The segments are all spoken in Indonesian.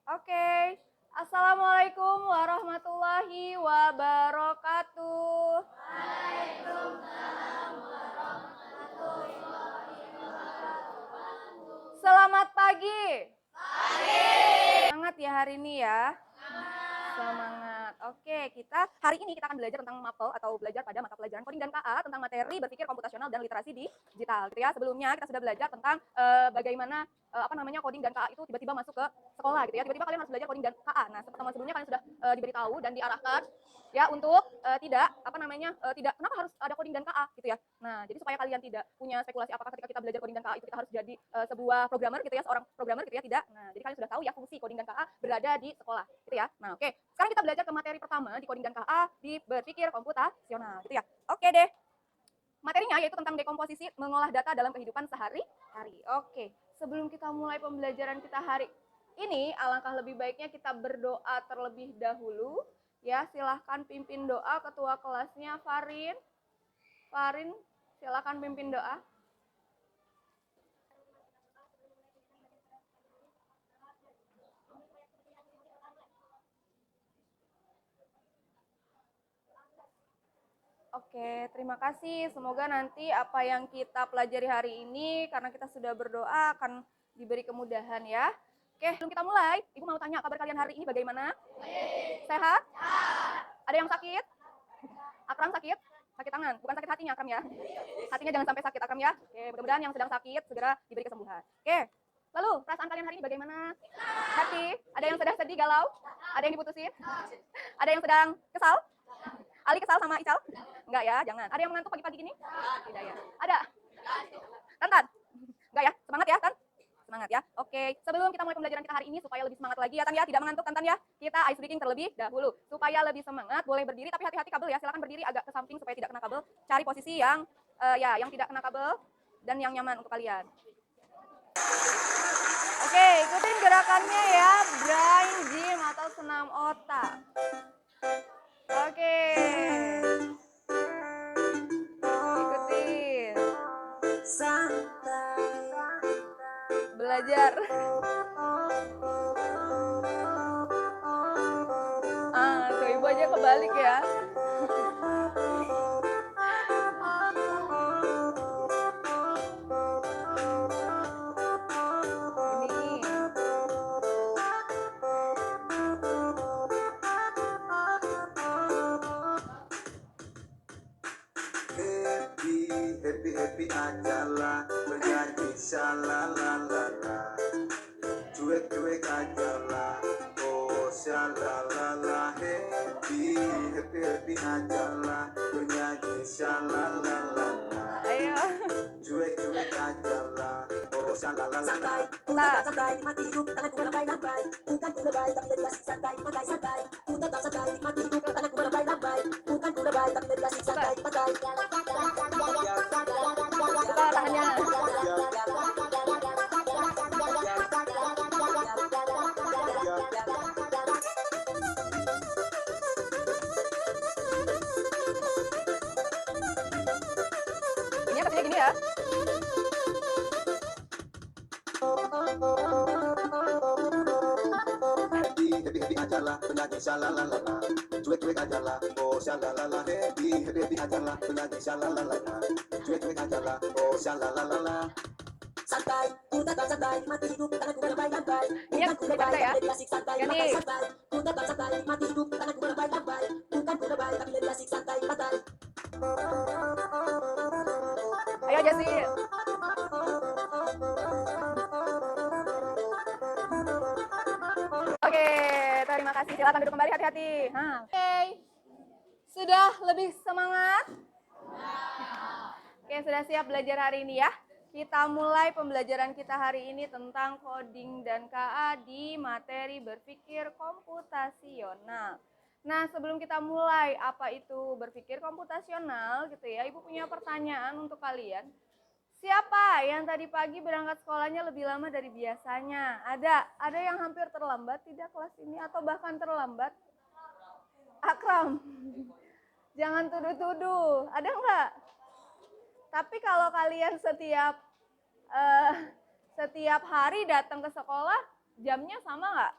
Oke. Assalamualaikum warahmatullahi wabarakatuh. Selamat pagi. Semangat ya hari ini ya. Semangat. Oke, hari ini kita akan belajar tentang MAPEL atau belajar pada mata pelajaran coding dan KA tentang materi berpikir komputasional dan literasi digital gitu ya. Sebelumnya kita sudah belajar tentang bagaimana coding dan KA itu tiba-tiba masuk ke sekolah gitu ya. Tiba-tiba kalian harus belajar coding dan KA. Nah, pertemuan sebelumnya kalian sudah diberitahu dan diarahkan ya untuk tidak kenapa harus ada coding dan KA gitu ya. Nah, jadi supaya kalian tidak punya spekulasi apakah ketika kita belajar coding dan KA itu kita harus jadi sebuah programmer gitu ya, seorang programmer gitu ya, tidak. Nah, jadi kalian sudah tahu ya fungsi coding dan KA berada di sekolah gitu ya. Nah, oke. Sekarang kita belajar ke materi pertama di coding dan KA di berpikir komputasional gitu ya. Oke deh. Materinya yaitu tentang dekomposisi mengolah data dalam kehidupan sehari-hari. Oke. Sebelum kita mulai pembelajaran kita hari ini, alangkah lebih baiknya kita berdoa terlebih dahulu. Ya, silahkan pimpin doa ketua kelasnya Farin. Farin, silahkan pimpin doa. Oke, terima kasih. Semoga nanti apa yang kita pelajari hari ini, karena kita sudah berdoa, akan diberi kemudahan ya. Oke, sebelum kita mulai, Ibu mau tanya kabar kalian hari ini bagaimana? Sehat? Ada yang sakit? Akram sakit? Sakit tangan, bukan sakit hatinya Akram ya. Hatinya jangan sampai sakit Akram ya. Oke, mudah-mudahan yang sedang sakit segera diberi kesembuhan. Oke, lalu perasaan kalian hari ini bagaimana? Happy? Ada yang sedang sedih, galau? Ada yang diputusin? Ada yang sedang kesal? Ali kesal sama Ical? Enggak ya, jangan. Ada yang mengantuk pagi-pagi gini? Tidak ya. Ada? Tantan? Enggak ya? Semangat ya, Tan? Semangat ya. Oke, sebelum kita mulai pembelajaran kita hari ini supaya lebih semangat lagi ya, Tan ya, tidak mengantuk Tantan ya. Kita ice breaking terlebih dahulu. Supaya lebih semangat, boleh berdiri tapi hati-hati kabel ya. Silakan berdiri agak ke samping supaya tidak kena kabel. Cari posisi yang yang tidak kena kabel dan yang nyaman untuk kalian. Oke, ikutin gerakannya ya, brain gym atau senam otak. Oke. Ikutin. Belajar. Tuh ibu aja kebalik ya. Happy ajalah bernyanyi shalalala, cuek ajalah oh shalalala. Happy ajalah bernyanyi shalalala, cuek ajalah oh shalalala. Santai, mati hidup, tanganku melambai-lambai. Bukan ku lebay, tapi lebih asik santai, pakai santai. Ku tetap santai, mati hidup, tanganku melambai-lambai. Bukan ku lebay, tapi lebih asik santai, pakai. Tahannya. Ini pastinya gini ya. Happy ajalah bernyanyi shalalala, cuek ajalah oh shalalala. Happy ajalah bernyanyi shalalala, cuek ajalah oh shalalala. Santai, ku tetap santai, mati hidup, tanganku melambai-lambai. Ini Bukan ku lebay, santai ya. tapi lebih asik santai, pakai santai. Ku tetap santai, mati hidup, tanganku melambai-lambai. Bukan ku lebay, tapi lebih asik santai, pakai. Ayo Jessie. Oke, terima kasih. Silakan duduk kembali, hati-hati. Oke. Sudah lebih semangat? Oke, sudah siap belajar hari ini ya? Kita mulai pembelajaran kita hari ini tentang coding dan KA di materi berpikir komputasional. Nah, sebelum kita mulai apa itu berpikir komputasional gitu ya, Ibu punya pertanyaan untuk kalian. Siapa yang tadi pagi berangkat sekolahnya lebih lama dari biasanya? Ada yang hampir terlambat tidak kelas ini atau bahkan terlambat? Akram. Jangan tuduh-tuduh. Ada enggak? Tapi kalau kalian setiap hari datang ke sekolah, jamnya sama nggak?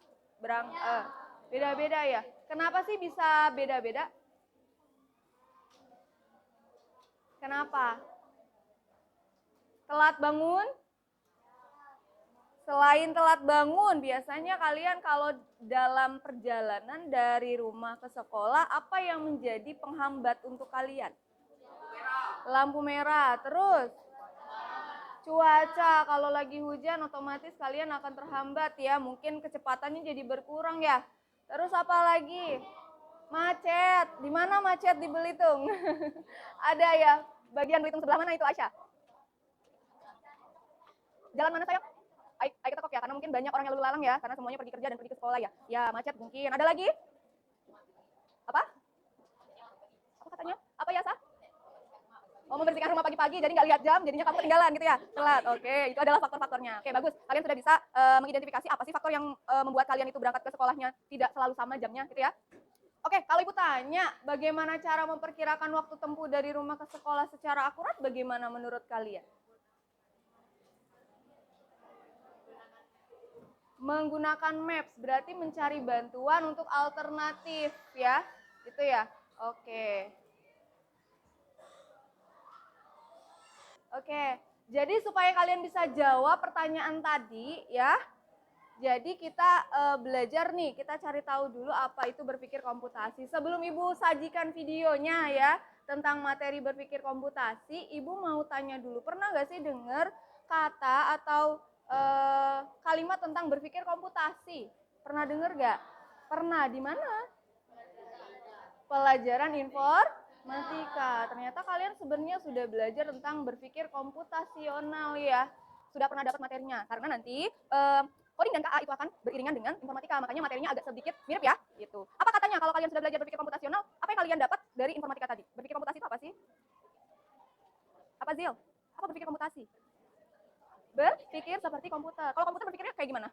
Beda-beda ya. Kenapa sih bisa beda-beda? Kenapa? Telat bangun? Selain telat bangun, biasanya kalian kalau dalam perjalanan dari rumah ke sekolah, apa yang menjadi penghambat untuk kalian? Lampu merah. Terus? Cuaca. Kalau lagi hujan, otomatis kalian akan terhambat ya. Mungkin kecepatannya jadi berkurang ya. Terus apa lagi? Macet. Di mana macet di Belitung? Ada ya. Bagian Belitung sebelah mana itu, Asya? Jalan mana, sayang? Ayo kita kok ya, karena mungkin banyak orang yang lalu lalang ya, karena semuanya pergi kerja dan pergi ke sekolah ya. Ya, macet mungkin. Ada lagi? Apa? Apa katanya? Apa ya, Sa? Oh, membersihkan rumah pagi-pagi, jadi nggak lihat jam, jadinya kamu ketinggalan gitu ya? Telat. Oke, itu adalah faktor-faktornya. Oke, bagus. Kalian sudah bisa mengidentifikasi apa sih faktor yang membuat kalian itu berangkat ke sekolahnya tidak selalu sama jamnya gitu ya? Oke, kalau Ibu tanya, bagaimana cara memperkirakan waktu tempuh dari rumah ke sekolah secara akurat, bagaimana menurut kalian? Menggunakan maps, berarti mencari bantuan untuk alternatif ya, gitu ya. Oke. Oke, jadi supaya kalian bisa jawab pertanyaan tadi ya, jadi kita belajar nih, kita cari tahu dulu apa itu berpikir komputasi. Sebelum Ibu sajikan videonya ya, tentang materi berpikir komputasi, Ibu mau tanya dulu, pernah nggak sih dengar kata atau kalimat tentang berpikir komputasi? Pernah dengar nggak? Pernah, di mana? Pelajaran informatika. Ternyata kalian sebenarnya sudah belajar tentang berpikir komputasional ya. Sudah pernah dapat materinya. Karena nanti coding dan KA itu akan beriringan dengan informatika. Makanya materinya agak sedikit mirip ya. Gitu. Apa katanya kalau kalian sudah belajar berpikir komputasional? Apa yang kalian dapat dari informatika tadi? Berpikir komputasi itu apa sih? Apa, Zil? Apa berpikir komputasi? Berpikir seperti komputer. Kalau komputer berpikirnya kayak gimana?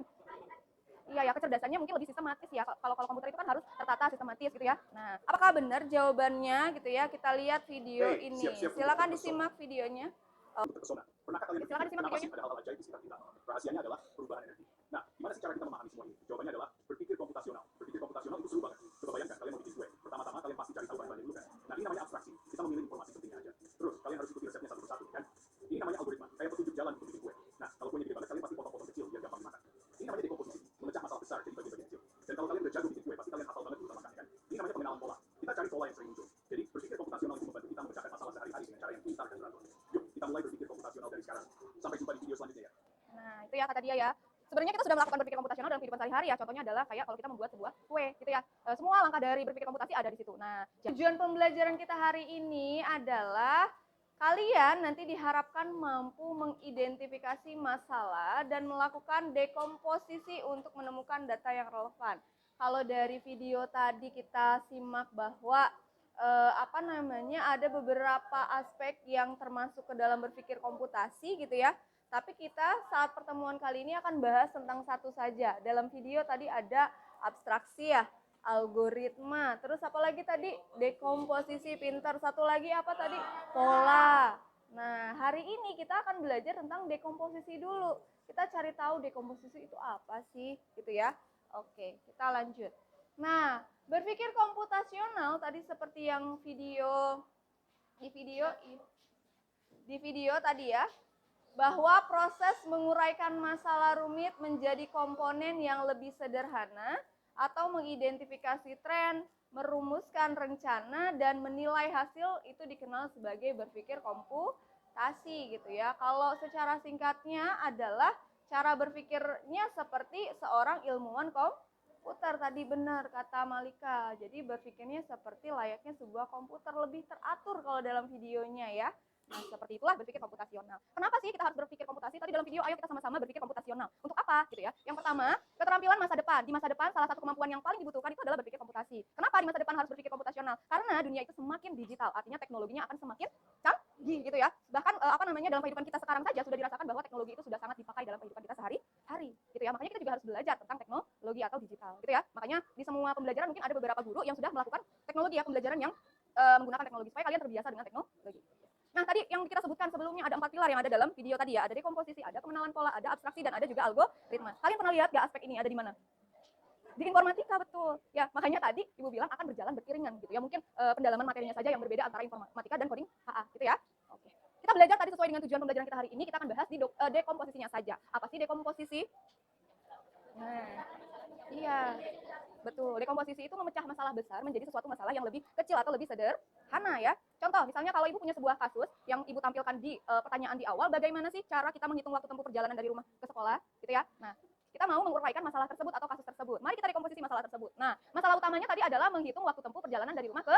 Iya ya, kecerdasannya mungkin lebih sistematis ya. Kalau komputer itu kan harus tertata sistematis gitu ya. Nah, apakah benar jawabannya gitu ya? Kita lihat video ini. Silakan disimak videonya. Terpesona. Pernahkah kalian Silakan disimak kenapa sih videonya. ada hal-hal ajaib di sekitar kita? Rahasianya adalah perubahan energi. Nah, gimana sih cara kita memahami semua ini? Jawabannya adalah berpikir komputasional. Berpikir komputasional itu seru banget. Coba bayangkan kalian mau bikin kue. Pertama-tama kalian pasti cari tahu bahan-bahannya dulu kan. Nah, ini namanya abstraksi. Kita memilih informasi pentingnya aja. Terus kalian harus ikuti resepnya satu persatu kan. Ini namanya algoritma. Kayak petunjuk jalan untuk bikin kue. Nah, kalau kuenya gede banget kalian pasti potong-potong kecil biar gampang dimakan. Ini namanya dekomposisi. Memecah masalah besar jadi bagian-bagian kecil. Dan kalau kalian udah jago bikin kue, pasti kalian hafal banget urutan makannya kan. Ini namanya pengenalan pola. Kita cari pola yang sering muncul. Jadi berpikir komputasional itu membantu kita memecahkan masalah sehari-hari dengan cara yang pintar dan teratur. Yuk, kita mulai berpikir komputasional dari sekarang. Sampai jumpa di video selanjutnya ya. Nah, itu ya kata dia ya. Sebenarnya kita sudah melakukan berpikir komputasional dalam kehidupan sehari-hari ya. Contohnya adalah kayak kalau kita membuat sebuah kue gitu ya. Semua langkah dari berpikir komputasi ada di situ. Nah, tujuan pembelajaran kita hari ini adalah kalian nanti diharapkan mampu mengidentifikasi masalah dan melakukan dekomposisi untuk menemukan data yang relevan. Kalau dari video tadi kita simak bahwa ada beberapa aspek yang termasuk ke dalam berpikir komputasi gitu ya. Tapi kita saat pertemuan kali ini akan bahas tentang satu saja. Dalam video tadi ada abstraksi ya, algoritma. Terus apa lagi tadi? Dekomposisi pintar. Satu lagi apa tadi? Pola. Nah, hari ini kita akan belajar tentang dekomposisi dulu. Kita cari tahu dekomposisi itu apa sih, gitu ya. Oke, kita lanjut. Nah, berpikir komputasional tadi seperti yang di video tadi ya, bahwa proses menguraikan masalah rumit menjadi komponen yang lebih sederhana atau mengidentifikasi tren, merumuskan rencana dan menilai hasil itu dikenal sebagai berpikir komputasi gitu ya. Kalau secara singkatnya adalah cara berpikirnya seperti seorang ilmuwan komputer. Tadi benar kata Malika. Jadi berpikirnya seperti layaknya sebuah komputer, lebih teratur kalau dalam videonya ya. Nah, seperti itulah berpikir komputasional. Kenapa sih kita harus berpikir komputasi? Tadi dalam video, ayo kita sama-sama berpikir komputasional. Untuk apa? Gitu ya. Yang pertama, keterampilan masa depan. Di masa depan, salah satu kemampuan yang paling dibutuhkan itu adalah berpikir komputasi. Kenapa di masa depan harus berpikir komputasional? Karena dunia itu semakin digital, artinya teknologinya akan semakin canggih gitu ya. Bahkan dalam kehidupan kita sekarang saja sudah dirasakan bahwa teknologi itu sudah sangat dipakai dalam kehidupan kita sehari-hari. Gitu ya. Makanya kita juga harus belajar tentang teknologi atau digital, gitu ya. Makanya di semua pembelajaran mungkin ada beberapa guru yang sudah melakukan teknologi ya, pembelajaran yang menggunakan teknologi supaya kalian terbiasa dengan teknologi. Nah, tadi yang kita sebutkan sebelumnya ada 4 pilar yang ada dalam video tadi ya. Ada dekomposisi, ada pengenalan pola, ada abstraksi, dan ada juga algoritma. Kalian pernah lihat gak aspek ini ada di mana? Di informatika, betul. Ya, makanya tadi Ibu bilang akan berjalan beriringan gitu ya. Mungkin pendalaman materinya saja yang berbeda antara informatika dan coding HA gitu ya. Oke. Kita belajar tadi sesuai dengan tujuan pembelajaran kita hari ini, kita akan bahas di dekomposisinya saja. Apa sih dekomposisi? Nah, iya. Betul. Dekomposisi itu memecah masalah besar menjadi sesuatu masalah yang lebih kecil atau lebih sederhana ya. Contoh, misalnya kalau Ibu punya sebuah kasus yang Ibu tampilkan di pertanyaan di awal, bagaimana sih cara kita menghitung waktu tempuh perjalanan dari rumah ke sekolah, gitu ya. Nah, kita mau menguraikan masalah tersebut atau kasus tersebut. Mari kita dekomposisi masalah tersebut. Nah, masalah utamanya tadi adalah menghitung waktu tempuh perjalanan dari rumah ke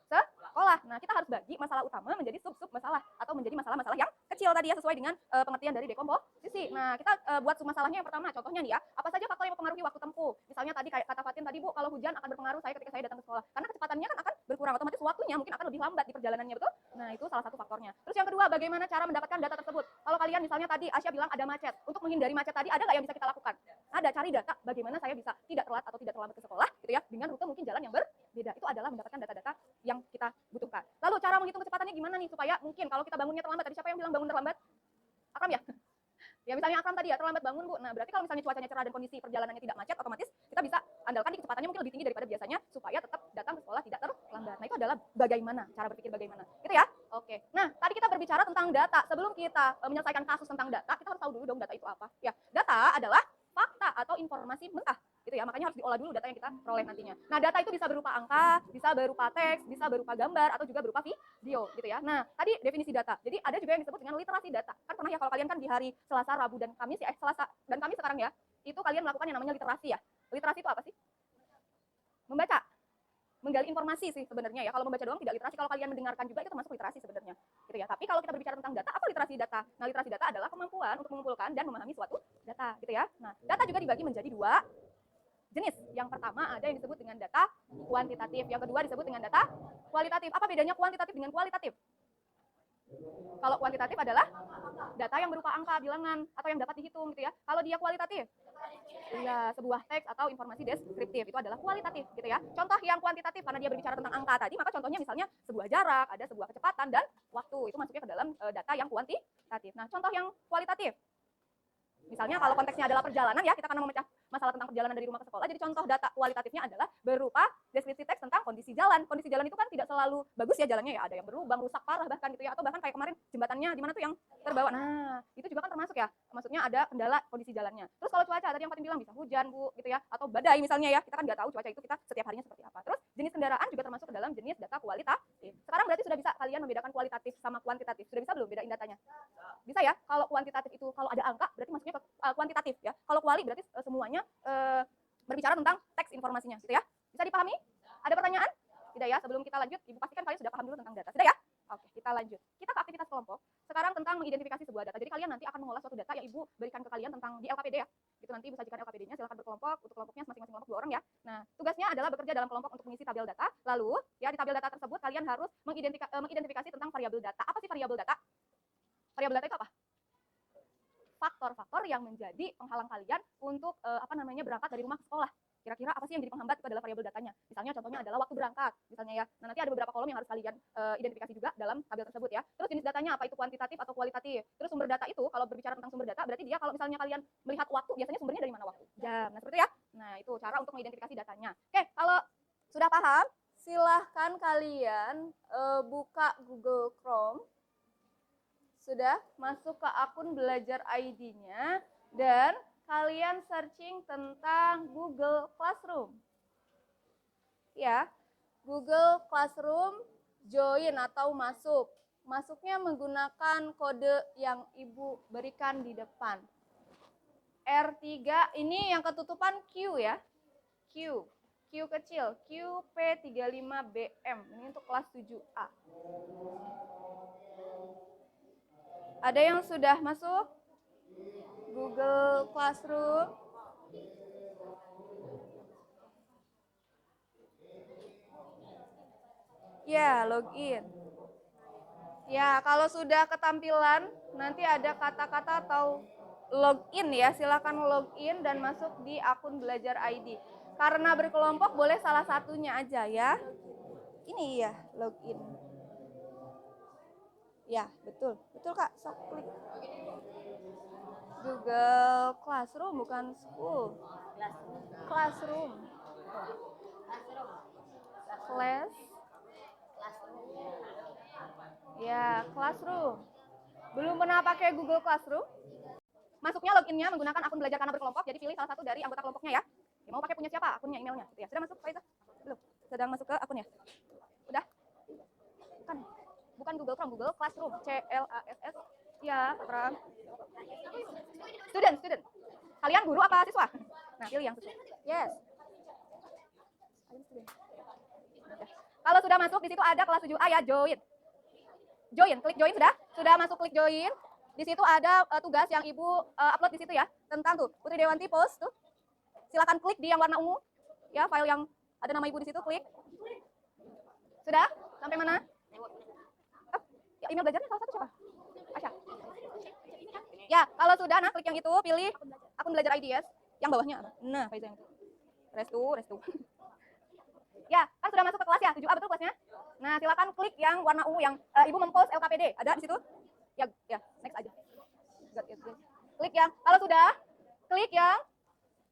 sekolah. Nah, kita harus bagi masalah utama menjadi sub-sub masalah atau menjadi masalah-masalah yang kecil tadi ya, sesuai dengan pengertian dari dekomposisi. Nah, kita buat sub masalahnya yang pertama. Contohnya nih ya, apa saja faktor yang mempengaruhi waktu tempuh? Misalnya tadi kayak kata Fatin tadi, Bu, kalau hujan akan berpengaruh ketika saya datang ke sekolah. Karena kecepatannya kan akan berkurang, otomatis waktunya mungkin akan lebih lambat di perjalanannya, betul? Nah, itu salah satu faktornya. Terus yang kedua, bagaimana cara mendapatkan data tersebut? Kalau kalian misalnya tadi Asya bilang ada macet. Untuk menghindari macet tadi, ada nggak yang bisa kita lakukan? Ada, cari data bagaimana saya bisa tidak telat atau tidak terlambat ke sekolah gitu ya, dengan rute mungkin jalan yang berbeda. Itu adalah mendapatkan data-data yang kita butuhkan. Lalu cara menghitung kecepatannya gimana nih supaya mungkin kalau kita bangunnya terlambat, tadi siapa yang bilang bangun terlambat? Akram ya? Ya misalnya Akram tadi ya terlambat bangun, Bu. Nah, berarti kalau misalnya cuacanya cerah dan kondisi perjalanannya tidak macet, otomatis kita bisa andalkan di kecepatannya mungkin lebih tinggi daripada biasanya supaya tetap datang ke sekolah tidak terlambat. Nah, itu adalah bagaimana, cara berpikir bagaimana. Gitu ya. Oke. Nah, tadi kita berbicara tentang data. Sebelum kita menyelesaikan kasus tentang data, kita harus tahu dulu dong data itu apa. Ya, data adalah fakta atau informasi mentah gitu ya, makanya harus diolah dulu data yang kita peroleh nantinya. Nah, data itu bisa berupa angka, bisa berupa teks, bisa berupa gambar, atau juga berupa video gitu ya. Nah, tadi definisi data. Jadi ada juga yang disebut dengan literasi data. Kan pernah ya kalau kalian kan di hari Selasa, Rabu, dan Kamis ya, Selasa dan Kamis sekarang ya, itu kalian melakukan yang namanya literasi ya. Literasi itu apa sih? Membaca, menggali informasi sih sebenarnya ya. Kalau membaca doang tidak literasi, kalau kalian mendengarkan juga itu termasuk literasi sebenarnya. Gitu ya. Tapi kalau kita berbicara tentang data, apa literasi data? Nah, literasi data adalah kemampuan untuk mengumpulkan dan memahami suatu data, gitu ya. Nah, data juga dibagi menjadi dua jenis. Yang pertama ada yang disebut dengan data kuantitatif, yang kedua disebut dengan data kualitatif. Apa bedanya kuantitatif dengan kualitatif? Kalau kuantitatif adalah data yang berupa angka, bilangan, atau yang dapat dihitung gitu ya. Kalau dia kualitatif, iya, sebuah teks atau informasi deskriptif, itu adalah kualitatif gitu ya. Contoh yang kuantitatif karena dia berbicara tentang angka tadi, maka contohnya misalnya sebuah jarak, ada sebuah kecepatan dan waktu. Itu masuknya ke dalam data yang kuantitatif. Nah, contoh yang kualitatif, misalnya kalau konteksnya adalah perjalanan ya, kita akan memecah masalah tentang perjalanan dari rumah ke sekolah. Jadi contoh data kualitatifnya adalah berupa deskripsi teks tentang kondisi jalan. Kondisi jalan itu kan tidak selalu bagus ya jalannya ya, ada yang berlubang, rusak parah bahkan gitu ya, atau bahkan kayak kemarin jembatannya di mana tuh yang terbawa. Nah, itu juga kan termasuk ya. Maksudnya ada kendala kondisi jalannya. Terus kalau cuaca tadi yang Fatin bilang bisa hujan, Bu, gitu ya, atau badai misalnya ya. Kita kan nggak tahu cuaca itu kita setiap harinya seperti apa. Terus jenis kendaraan juga termasuk ke dalam jenis data kualitatif. Sekarang berarti sudah bisa kalian membedakan kualitatif sama kuantitatif. Sudah bisa belum bedain datanya? Bisa ya. Kalau kuantitatif itu kalau ada angka berarti masuknya ke kuantitatif ya. Kalau kuali berarti semuanya berbicara tentang teks informasinya gitu ya. Bisa dipahami? Ada pertanyaan? Tidak ya? Sebelum kita lanjut, Ibu pastikan kalian sudah paham dulu tentang data. Sudah ya? Oke, kita lanjut. Kita ke aktivitas kelompok. Sekarang tentang mengidentifikasi sebuah data. Jadi kalian nanti akan mengolah suatu data yang Ibu berikan ke kalian tentang di LKPD ya. Gitu nanti Ibu sajikan LKPD-nya, silakan berkelompok. Untuk kelompoknya masing-masing kelompok 2 orang ya. Nah, tugasnya adalah bekerja dalam kelompok untuk mengisi tabel data. Lalu, ya di tabel data tersebut kalian harus mengidentifikasi tentang variabel data. Apa sih variabel data? Variabel data itu apa? Faktor-faktor yang menjadi penghalang kalian untuk berangkat dari rumah ke sekolah. Kira-kira apa sih yang jadi penghambat? Itu adalah variabel datanya. Misalnya contohnya adalah waktu berangkat, misalnya ya. Nah, nanti ada beberapa kolom yang harus kalian identifikasi juga dalam tabel tersebut ya. Terus jenis datanya apa itu kuantitatif atau kualitatif. Terus sumber data itu kalau berbicara tentang sumber data berarti dia kalau misalnya kalian melihat waktu biasanya sumbernya dari mana waktu? Jam. Nah, seperti itu ya. Nah, itu cara untuk mengidentifikasi datanya. Oke, kalau sudah paham, silahkan kalian buka Google Chrome. Sudah masuk ke akun belajar ID-nya dan kalian searching tentang Google Classroom. Ya, Google Classroom join atau masuk. Masuknya menggunakan kode yang Ibu berikan di depan. R3 ini yang ketutupan Q ya. Q kecil, QP35BM. Ini untuk kelas 7A. Ada yang sudah masuk Google Classroom? Ya, login. Ya, kalau sudah ketampilan, nanti ada kata-kata atau login ya. Silakan login dan masuk di akun belajar ID. Karena berkelompok boleh salah satunya aja ya. Ini ya, login. Ya, betul. Betul Kak, sok klik. Google Classroom bukan school. Classroom. Class. Ya, classroom. Belum pernah pakai Google Classroom? Masuknya loginnya menggunakan akun belajar karena berkelompok. Jadi pilih salah satu dari anggota kelompoknya ya. Ya, mau pakai punya siapa? Akunnya, emailnya. Gitu ya. Sudah masuk, Faiza? Belum. Sedang masuk ke akunnya. Udah? Kan. Bukan Google Chrome, Google Classroom. CLASS. Ya, Pram. Student. Kalian guru apa siswa? Nah, pilih yang sesuai. Yes. Udah. Kalau sudah masuk, di situ ada kelas 7A ya, join. Klik join sudah? Sudah masuk klik join. Di situ ada tugas yang Ibu upload di situ ya, tentang tuh Putri Dewanti post tuh. Silakan klik di yang warna ungu. Ya, file yang ada nama Ibu di situ, klik. Sudah? Sampai mana? Ya, email belajarnya salah satu siapa? Asya. Ya, kalau sudah, nah klik yang itu, pilih akun belajar IDS. Yang bawahnya apa? Nah, Faiza yang itu. Restu. Ya, kan sudah masuk ke kelas ya, 7A betul kelasnya? Nah, silakan klik yang warna ungu yang Ibu mempost LKPD. Ada di situ? Ya, next aja. Klik yang, kalau sudah, klik yang,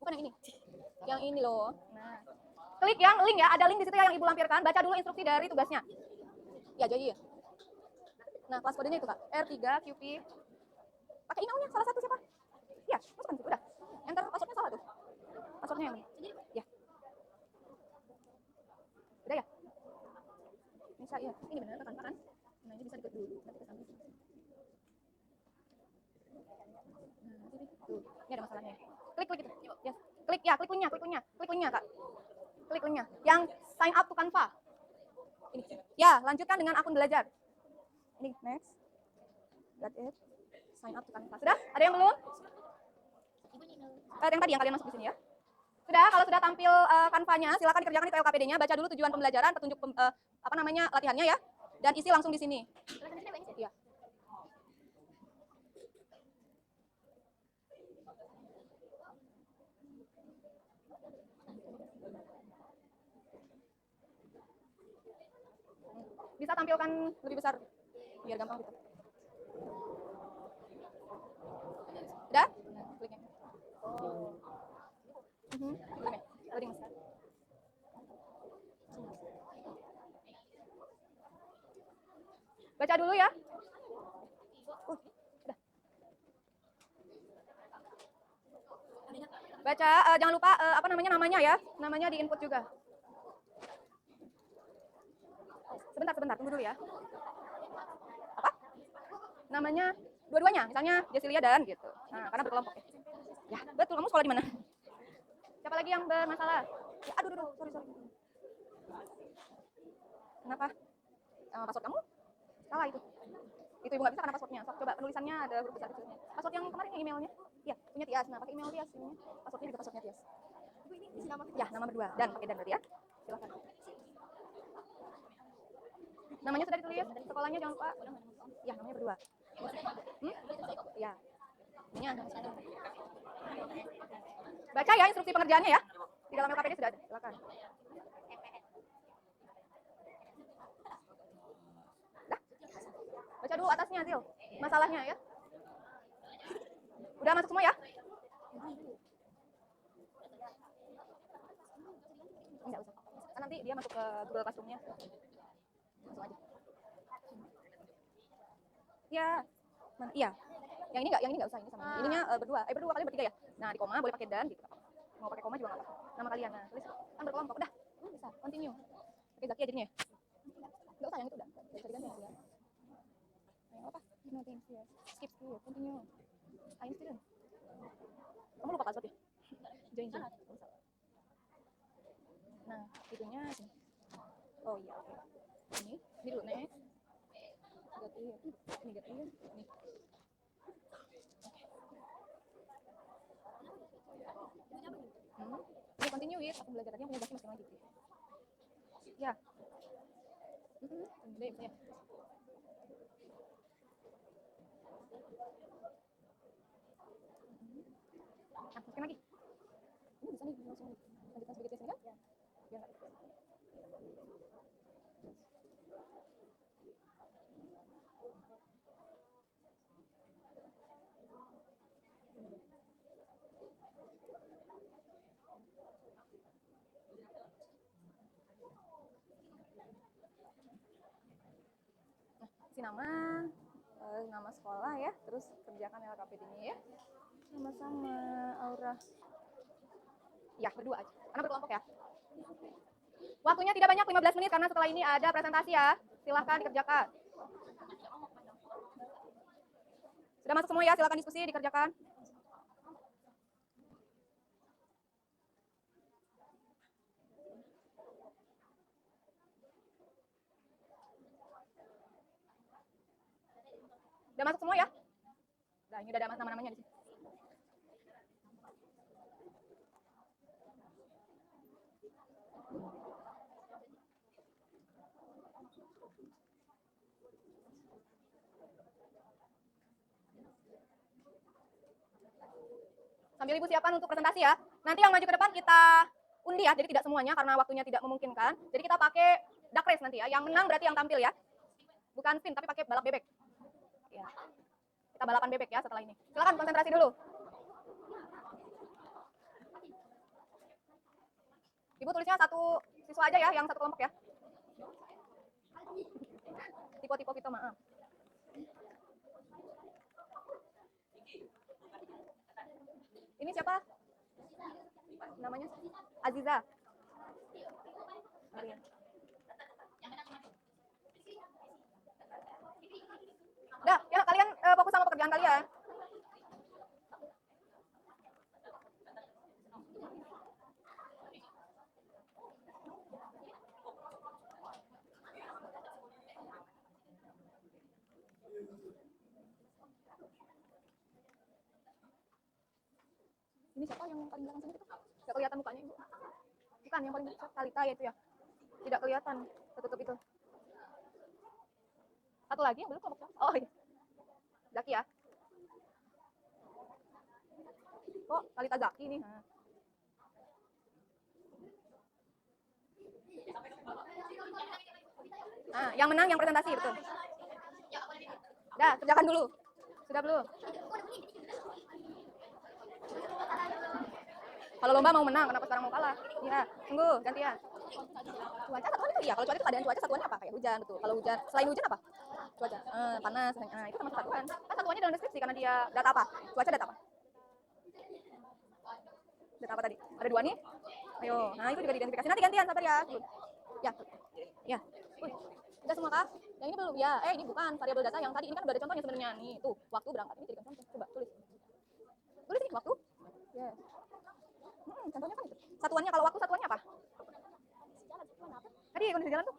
bukan yang ini. Yang ini loh. Nah, klik yang link ya, ada link di situ ya yang Ibu lampirkan. Baca dulu instruksi dari tugasnya. Ya, jadi ya. Nah, kelas kodenya itu Kak, R3QP. Pakai emailnya, salah satu siapa? Ya, masukkan situ, udah. Enter passwordnya salah tuh. Passwordnya yang mana? Ya. Udah ya? Bisa ya. Ini benar kan? Nah, ini bisa diklik dulu. Nanti ke samping. Nah, ini tuh. Ini ada masalahnya. Klik itu. Yes. Klik linknya, Kak. Klik linknya. Yang sign up to Canva. Ini. Ya, lanjutkan dengan akun belajar. Ini next. Got it. Sign up to Canva. Sudah? Ada yang belum? Yang tadi yang kalian masuk di sini ya. Sudah, kalau sudah tampil Canva-nya, silakan dikerjakan itu LKPD-nya, baca dulu tujuan pembelajaran, petunjuk latihannya ya, dan isi langsung di sini. Iya. Bisa tampilkan lebih besar, biar gampang gitu. Udah? Nah, kliknya. Loading. Baca dulu ya. Udah. Baca, jangan lupa namanya ya. Namanya di input juga. Sebentar, tunggu dulu ya. Apa? Namanya dua-duanya, misalnya Jesilia dan gitu. Nah, karena berkelompok ya. Ya, betul. Kamu sekolah di mana? Siapa lagi yang bermasalah? Ya, aduh, sorry. Kenapa? Password kamu? Salah itu. Itu Ibu nggak bisa karena passwordnya. Coba penulisannya ada huruf besar kecilnya. Password yang kemarin yang emailnya? Iya, punya Tias. Nah, pakai email Tias ini. Passwordnya juga passwordnya Tias. Ya, nama berdua. Dan pakai dan berarti ya. Silakan. Namanya sudah ditulis, sekolahnya jangan lupa. Ya, namanya berdua. Ya. Ini baca ya instruksi pengerjaannya ya. Di dalam LKPD sudah ada. Silakan. Dah. Baca dulu atasnya, Zil. Masalahnya ya. Udah masuk semua ya? Enggak usah. Kan nanti dia masuk ke Google Classroom-nya. Langsung aja. Ya. Mana? Iya. Yang ini enggak usah, ini sama. Ininya berdua kali bertiga ya. Nah, di koma boleh pakai dan gitu. Mau pakai koma juga enggak apa-apa. Nama kalian. Nah, tulis kan berkelompok. Udah. Bisa. Continue. Pakai Zakia jadinya ya. Enggak usah yang itu udah. Bisa diganti ya. Ayo apa? Nothing here. Skip dulu. Continue. I'm student. Kamu lupa password ya? Join. Nah, itunya sini. Oh iya, oke. Ini dulu next. Ini. Ini continue with aku belajar tadi yang punya Zaki masih lagi. Ya. Udah ya. Nah, masukin lagi. Ini bisa nih, langsung lanjutkan sebagai tesnya kan? Ya. Biar nggak isi nama, nama sekolah ya, terus kerjakan LKPD-nya ya. Sama-sama, Aura. Ya, berdua aja, karena berkelompok ya. Waktunya tidak banyak, 15 menit, karena setelah ini ada presentasi ya. Silahkan dikerjakan. Sudah masuk semua ya, silahkan diskusi, dikerjakan. Udah masuk semua ya? Nah, ini udah ada nama-namanya di sini. Sambil ibu siapkan untuk presentasi ya. Nanti yang maju ke depan kita undi ya, jadi tidak semuanya karena waktunya tidak memungkinkan. Jadi kita pakai duck race nanti ya. Yang menang berarti yang tampil ya. Bukan spin tapi pakai balap bebek. Ya. Kita balapan bebek ya setelah ini. Silakan konsentrasi dulu. Ibu tulisnya satu siswa aja ya, yang satu kelompok ya. Tipe-tipe kita maaf. Ini siapa? Namanya Aziza. Marian. Udah, ya kalian fokus sama pekerjaan kalian. Ini siapa yang paling belakang sini itu? Gak kelihatan mukanya ibu. Bukan yang paling dekat, Talita ya itu ya. Tidak kelihatan, tertutup itu. Satu lagi yang belum kelompok. Oh iya. Zaki ya. Kok Talita Zaki nih? Nah, yang menang yang presentasi betul. Dah, kerjakan dulu. Sudah belum? Kalau lomba mau menang, kenapa sekarang mau kalah? Iya, tunggu, gantian. Cuaca satuan itu iya, kalau cuaca itu keadaan cuaca satuannya apa? Kayak hujan betul. Kalau hujan, selain hujan apa? Cuaca, panas, itu termasuk satuan. Kan satuannya dalam deskripsi karena dia data apa? Cuaca data apa? Data apa tadi? Ada dua nih. Ayo, nah itu juga diidentifikasi. Nanti gantian, sabar ya. Ya, ya. Udah semua kah? Yang ini belum ya. Ini bukan variabel data yang tadi. Ini kan udah ada contohnya sebenarnya nih. Tuh, waktu berangkat ini jadikan contoh. Coba tulis. Tulis ini waktu. Ya. Contohnya kan itu. Satuannya kalau waktu satuannya apa? Tadi kondisi jalan tuh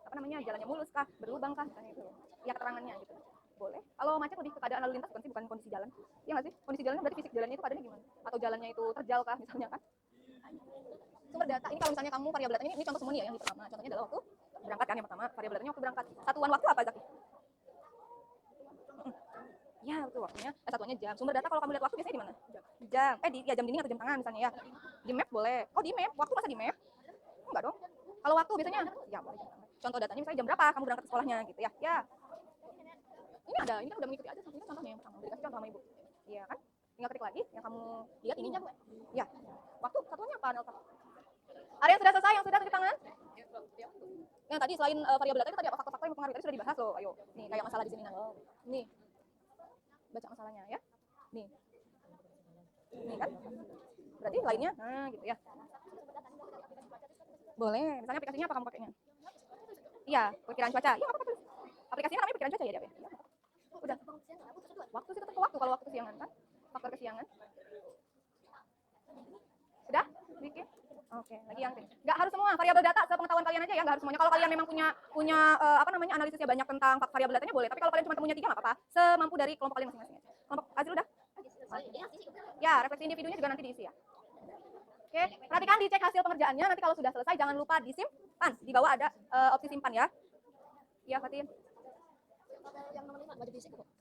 apa namanya? Jalannya mulus kah? Berlubang kah? Misalnya itu. Ya keterangannya gitu. Boleh. Kalau macet lebih ke keadaan lalu lintas bukan kondisi jalan. Iya nggak sih? Kondisi jalannya berarti fisik jalannya itu keadaannya gimana? Atau jalannya itu terjal kah misalnya kan? Sumber data ini kalau misalnya kamu variabel datanya ini contoh semua nih ya yang pertama. Contohnya adalah waktu berangkat kan yang pertama. Variabel datanya waktu berangkat. Satuan waktu apa Zaki? Ya betul waktunya. Satuannya jam. Sumber data kalau kamu lihat waktu biasanya di mana? Jam. Jam dinding atau jam tangan misalnya ya. Di map boleh. Oh di map. Waktu masa di map? Enggak dong. Kalau waktu biasanya ya boleh. Contoh datanya misalnya jam berapa kamu berangkat ke sekolahnya gitu ya. Ya. Ini ada. Ini kan udah mengikuti aja. Ini kan contohnya yang pertama. Dikasih contoh sama ibu. Iya kan? Tinggal ketik lagi yang kamu lihat ini. Ya. Waktu satuannya apa Nelta? Ada yang sudah selesai, yang sudah cuci tangan? Yang tadi selain variabel data itu tadi apa faktor-faktor yang mempengaruhi? Tadi sudah dibahas loh. Ayo, nih kayak masalah di sini nah. Nih, baca masalahnya ya. Nih kan? Berarti lainnya, nah gitu ya. Boleh. Misalnya aplikasinya apa kamu pakainya? Iya, perkiraan cuaca. Iya, apa tulis? Aplikasinya namanya perkiraan cuaca ya, Dap? Ya. Udah. Waktu sih tetap ke waktu kalau waktu kesiangan kan? Faktor kesiangan. Sudah? Bikin? Oke, lagi yang nggak harus semua variabel data sepengetahuan kalian aja ya, nggak harus semuanya. Kalau kalian memang punya apa namanya analisisnya banyak tentang variabel datanya boleh. Tapi kalau kalian cuma punya 3 nggak apa-apa, semampu dari kelompok kalian masing-masing. Kelompok Azil udah? Ya, refleksi individunya juga nanti diisi ya. Oke, perhatikan dicek hasil pengerjaannya. Nanti kalau sudah selesai jangan lupa disimpan. Di bawah ada opsi simpan ya. Iya, Fatin.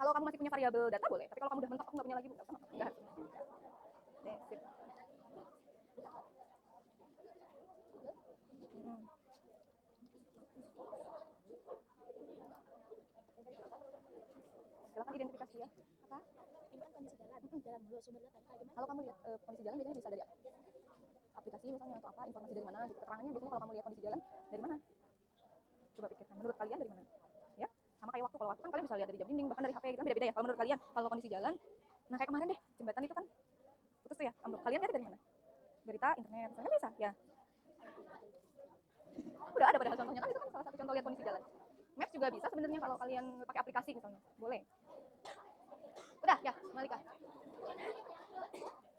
Kalau kamu masih punya variabel data boleh. Tapi kalau kamu udah mentok aku nggak punya lagi, nggak sama. Nggak harus. Sip. Silakan identifikasi ya. Apa? Kalau kamu lihat kondisi jalan biasanya bisa dari aplikasi misalnya atau apa, informasi dari mana, gitu. Keterangannya biasanya kalau kamu lihat kondisi jalan dari mana? Coba pikirkan menurut kalian dari mana? Ya, sama kayak waktu kalau aku kan kalian bisa lihat dari jam dinding, bahkan dari HP gitu kan beda-beda ya. Kalau menurut kalian, kalau kondisi jalan, nah kayak kemarin deh, jembatan itu kan putus tuh ya, ambruk. Kalian lihat dari mana? Berita, internet, misalnya bisa ya. Udah ada padahal contohnya kan, itu kan salah satu contoh lihat kondisi jalan. Maps juga bisa sebenarnya kalau kalian pakai aplikasi misalnya, boleh. Udah ya, Malika.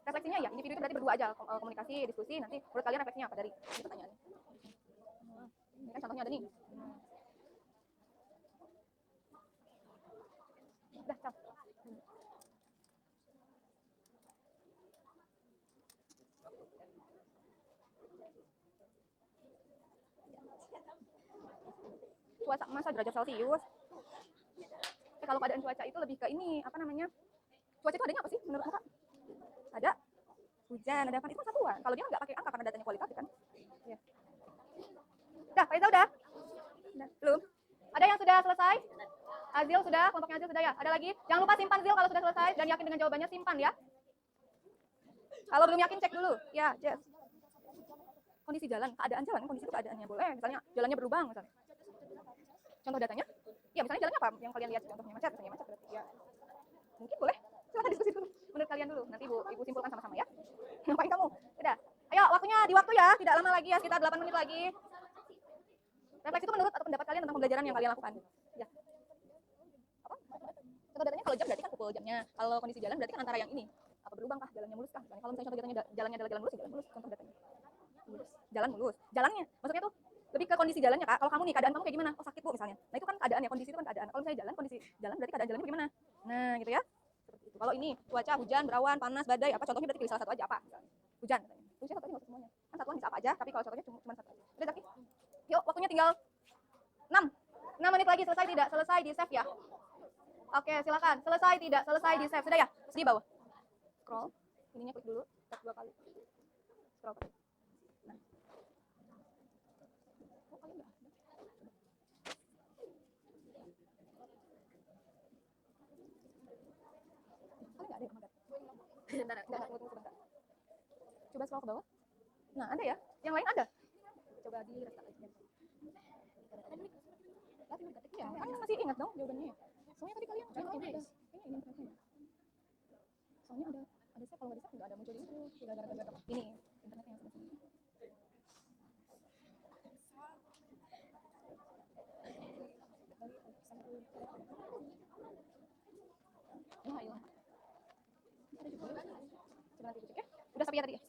Refleksinya ya, individu itu berarti berdua aja, komunikasi, diskusi, nanti menurut kalian refleksinya apa dari ini pertanyaannya. Ini kan contohnya ada nih. Udah, ciao. Cuaca masa derajat Celcius. Kalau keadaan cuaca itu lebih ke ini, apa namanya? Cuaca itu adanya apa sih menurut Kakak? Ada hujan, ada kan itu kan satuan. Kalau dia nggak pakai angka karena datanya kualitatif kan. Ya. Udah, Faiza udah? Udah. Belum? Ada yang sudah selesai? Azil sudah, kelompoknya Azil sudah ya. Ada lagi? Jangan lupa simpan Zil kalau sudah selesai dan yakin dengan jawabannya, simpan ya. Kalau belum yakin cek dulu. Ya, Jess. Kondisi jalan, keadaan jalan, kondisi itu keadaannya boleh. Misalnya jalannya berlubang misalnya. Contoh datanya? Ya, misalnya jalannya apa? Yang kalian lihat contohnya macet, misalnya macet berarti ya. Mungkin boleh. Silakan diskusi dulu. Menurut kalian dulu. Nanti Ibu simpulkan sama-sama ya. Ngapain kamu? Udah. Ayo, waktunya di waktu ya. Tidak lama lagi ya, sekitar 8 menit lagi. Refleksi itu menurut atau pendapat kalian tentang pembelajaran yang kalian lakukan? Ya. Apa? Contoh datanya kalau jam berarti kan pukul jamnya. Kalau kondisi jalan berarti kan antara yang ini. Apa berlubang kah? Jalannya mulus kah? Kalau misalnya contoh datanya jalannya adalah jalan mulus, ya jalan mulus contoh datanya. Mulus. Jalan mulus. Jalannya. Maksudnya tuh lebih ke kondisi jalannya, Kak. Kalau kamu nih keadaan kamu kayak gimana? Oh, sakit, Bu, misalnya. Nah, itu kan keadaannya, kondisi itu kan keadaan. Kalau misalnya jalan, kondisi jalan berarti keadaan jalannya bagaimana? Nah, gitu ya. Seperti itu. Kalau ini cuaca hujan, berawan, panas, badai, apa contohnya berarti pilih salah satu aja apa? Misalnya. Hujan katanya. Terus ya contohnya semuanya. Kan satuan bisa apa aja, tapi kalau contohnya cuma satu aja. Udah, Zaki. Yuk, waktunya tinggal 6 menit lagi. Selesai tidak? Selesai di save ya. Oke, silakan. Selesai tidak? Selesai di save. Sudah ya? Terus di bawah. Scroll. Ininya klik dulu. Tap 2 kali. Scroll. Nah. Oh, kalian enggak ada. Kalian enggak ada yang Bentar, tunggu sebentar. Coba scroll ke bawah. Nah, ada ya? Yang lain ada? Coba di restart lagi. Ya, kan masih ingat dong jawabannya ya. Soalnya tadi kalian yang lain ada. Kayaknya ini internetnya. Soalnya ada save, kalau nggak di save nggak ada muncul di situ. Sudah gara-gara ini internetnya yang sebelah sini. Nah, hilang. Ada juga. Coba nanti dicek ya. Udah sampai ya tadi ya?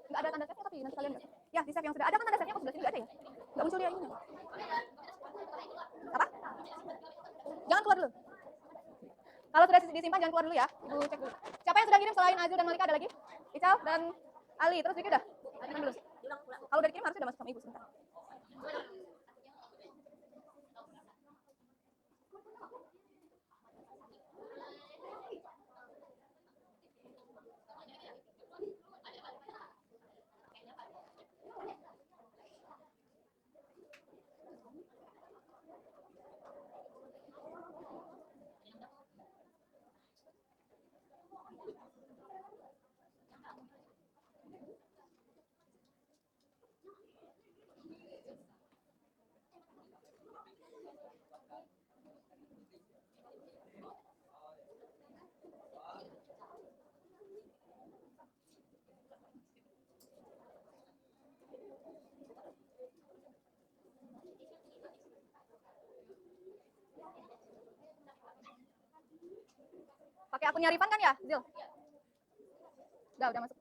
Nggak ada tanda save-nya tapi nanti kalian lihat. Ya, di save yang sudah ada kan tanda save-nya, kok sebelah sini nggak ada ya? Nggak muncul dia ininya. Apa? Jangan keluar dulu. Kalau sudah disimpan jangan keluar dulu ya. Ibu cek dulu. Siapa yang sudah kirim selain Azul dan Malika, ada lagi? Ical dan Ali. Terus Vicky udah? Kirim belum? Kalau udah dikirim harusnya udah masuk sama Ibu sebentar. Pakai akun Nyarifan kan ya, Zil? Udah masuk.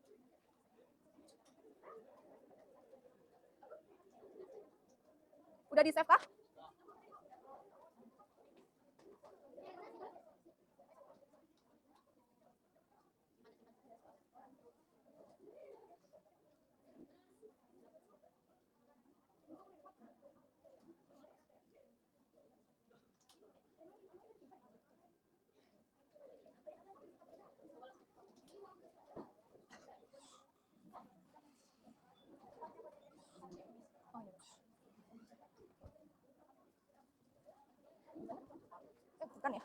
Udah di save kah? Bukan ya?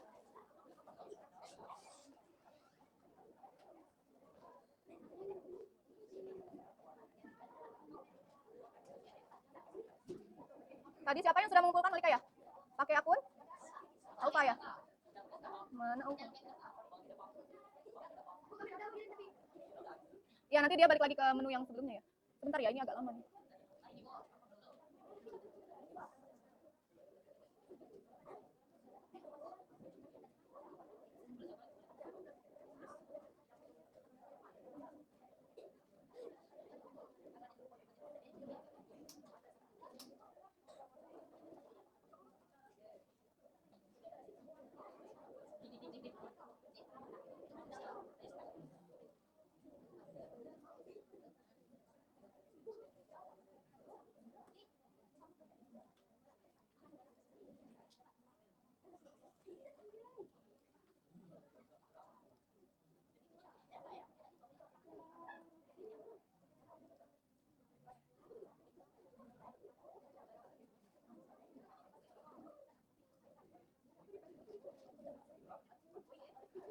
Tadi siapa yang sudah mengumpulkan, Malika ya? Pakai akun Aufa ya? Mana Aufa? Ya nanti dia balik lagi ke menu yang sebelumnya ya. Sebentar ya, ini agak lama nih.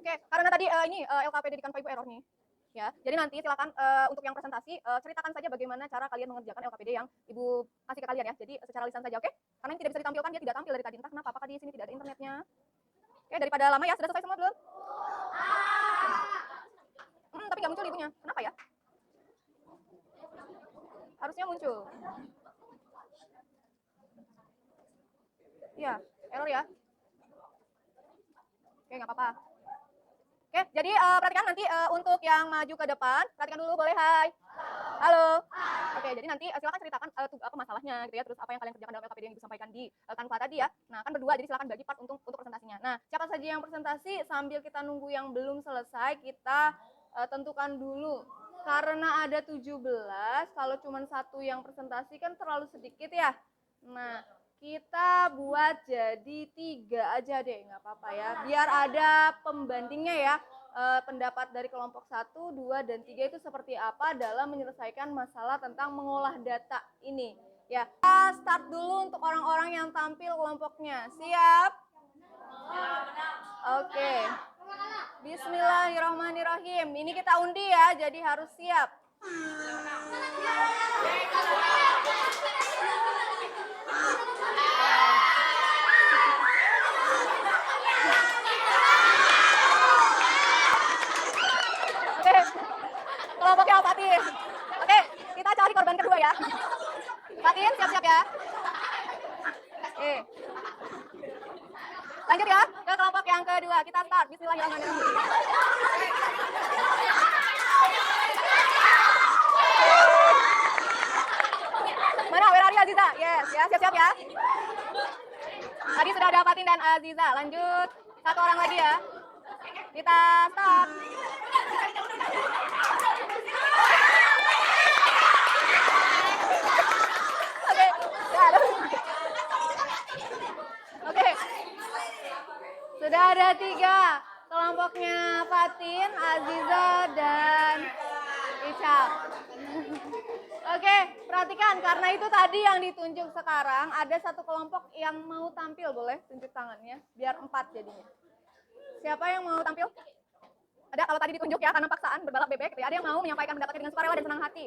Oke, karena tadi ini LKPD di Canva Ibu error nih. Ya, jadi nanti silakan untuk yang presentasi ceritakan saja bagaimana cara kalian mengerjakan LKPD yang Ibu kasih ke kalian ya. Jadi secara lisan saja, oke? Karena ini tidak bisa ditampilkan, dia tidak tampil dari tadi. Entah kenapa, apakah di sini tidak ada internetnya? Oke, daripada lama ya, sudah selesai semua belum? Tapi nggak muncul ibunya. Kenapa ya? Harusnya muncul. Iya, error ya. Oke, nggak apa-apa. Oke, jadi perhatikan nanti untuk yang maju ke depan, perhatikan dulu boleh, hai. Halo. Oke, jadi nanti silakan ceritakan apa masalahnya gitu ya, terus apa yang kalian kerjakan dalam LKPD yang Ibu sampaikan di Canva tadi ya. Nah, kan berdua, jadi silakan bagi part untuk presentasinya. Nah, siapa saja yang presentasi sambil kita nunggu yang belum selesai, kita tentukan dulu. Karena ada 17, kalau cuma satu yang presentasi kan terlalu sedikit ya. Nah, kita buat jadi 3 aja deh, nggak apa-apa ya. Biar ada pembandingnya ya, pendapat dari kelompok 1, 2, dan 3 itu seperti apa dalam menyelesaikan masalah tentang mengolah data ini. Ya, kita start dulu untuk orang-orang yang tampil kelompoknya. Siap? Oke. Bismillahirrahmanirrahim. Ini kita undi ya, jadi harus siap. Oke, kelompoknya Fatin. Oke, kita cari korban kedua ya. Fatin, siap-siap ya. Oke. Lanjut ya, ke kelompok yang kedua. Kita start. Bismillahirrahmanirrahim. Mana, where are you, Aziza? Yes, ya, siap-siap ya. Tadi sudah ada Fatin dan Aziza. Lanjut, satu orang lagi ya. Kita start. Oke, oke. Sudah ada 3. Kelompoknya Fatin, Aziza, dan Ica. Oke, perhatikan karena itu tadi yang ditunjuk sekarang ada satu kelompok yang mau tampil, boleh tunjuk tangannya biar 4 jadinya. Siapa yang mau tampil? Ada, kalau tadi ditunjuk ya karena paksaan berbalap bebek, ya. Ada yang mau menyampaikan pendapatnya dengan sukarela dan senang hati.